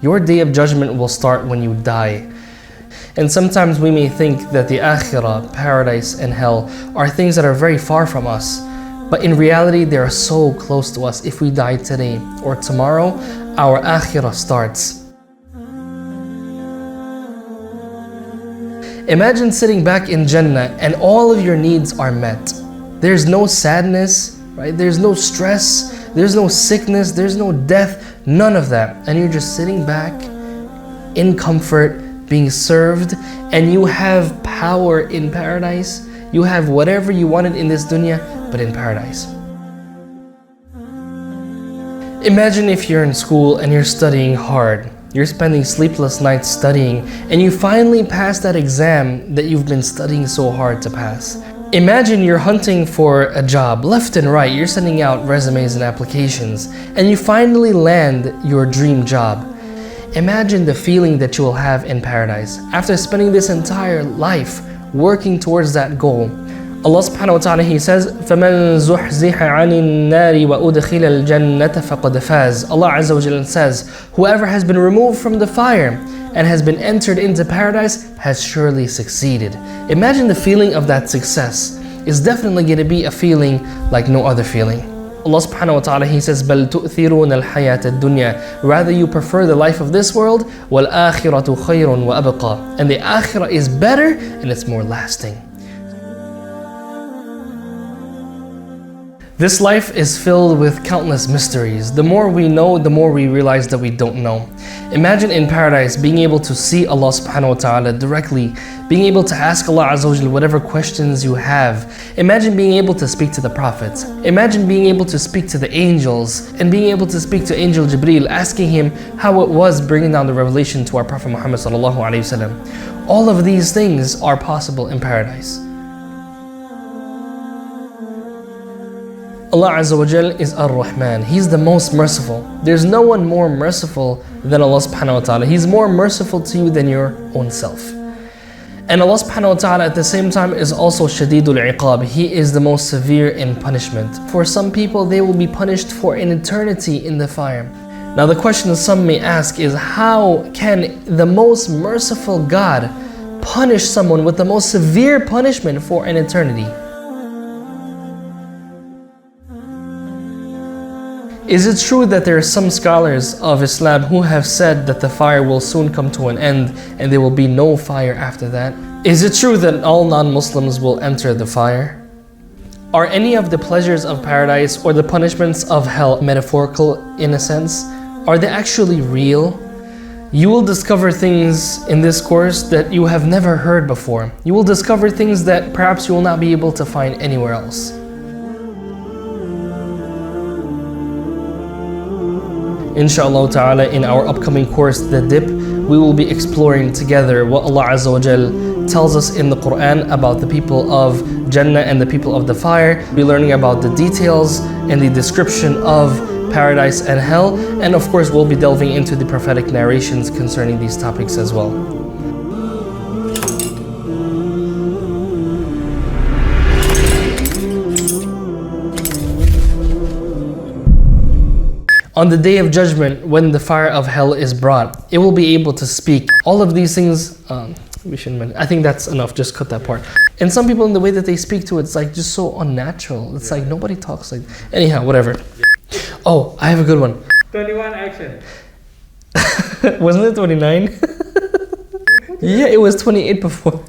Your day of judgment will start when you die. And sometimes we may think that the akhirah, paradise and hell, are things that are very far from us. But in reality, they are so close to us. If we die today or tomorrow, our akhirah starts. Imagine sitting back in Jannah and all of your needs are met. There's no sadness, right? There's no stress, there's no sickness, there's no death, none of that. And you're just sitting back in comfort, being served, and you have power in paradise. You have whatever you wanted in this dunya, but in paradise. Imagine if you're in school and you're studying hard. You're spending sleepless nights studying, and you finally pass that exam that you've been studying so hard to pass. Imagine you're hunting for a job left and right. You're sending out resumes and applications, and you finally land your dream job. Imagine the feeling that you will have in paradise after spending this entire life working towards that goal. Allah subhanahu wa ta'ala, He says, فَمَنْ زُحْزِحَ عَنِ النَّارِ وَأُدْخِلَ الْجَنَّةَ فَقَدْ فَازَ. Allah Azza wa Jalla says, whoever has been removed from the fire and has been entered into paradise has surely succeeded. Imagine the feeling of that success. It's definitely going to be a feeling like no other feeling. Allah subhanahu wa ta'ala, He says, بَلْ تُؤْثِرُونَ الْحَيَاةَ الدُّنْيَا. Rather you prefer the life of this world, وَالْآخِرَةُ خَيْرٌ وَأَبْقَى. And the akhirah is better and it's more lasting. This life is filled with countless mysteries. The more we know, the more we realize that we don't know. Imagine in paradise being able to see Allah subhanahu wa ta'ala directly, being able to ask Allah Azza wa Jalla whatever questions you have. Imagine being able to speak to the prophets. Imagine being able to speak to the angels and being able to speak to Angel Jibreel, asking him how it was bringing down the revelation to our Prophet Muhammad sallallahu alaihi wasallam. All of these things are possible in paradise. Allah Azza wa Jal is Ar-Rahman. He's the most merciful. There's no one more merciful than Allah subhanahu wa ta'ala. He's more merciful to you than your own self. And Allah subhanahu wa ta'ala at the same time is also Shadidul Iqab. He is the most severe in punishment. For some people, they will be punished for an eternity in the fire. Now the question some may ask is, how can the most merciful God punish someone with the most severe punishment for an eternity? Is it true that there are some scholars of Islam who have said that the fire will soon come to an end and there will be no fire after that? Is it true that all non-Muslims will enter the fire? Are any of the pleasures of paradise or the punishments of hell metaphorical in a sense? Are they actually real? You will discover things in this course that you have never heard before. You will discover things that perhaps you will not be able to find anywhere else. Inshallah ta'ala, in our upcoming course, The Dip, we will be exploring together what Allah Azza wa Jal tells us in the Quran about the people of Jannah and the people of the fire. We'll be learning about the details and the description of paradise and hell. And of course, we'll be delving into the prophetic narrations concerning these topics as well. On the day of judgment, when the fire of hell is brought, it will be able to speak. All of these things, we shouldn't mention. I think that's enough, just cut that part. And some people, in the way that they speak to it, it's like just so unnatural. It's like nobody talks like that. Anyhow, whatever. Oh, I have a good one. 21 action. Wasn't it 29? Yeah, it was 28 before.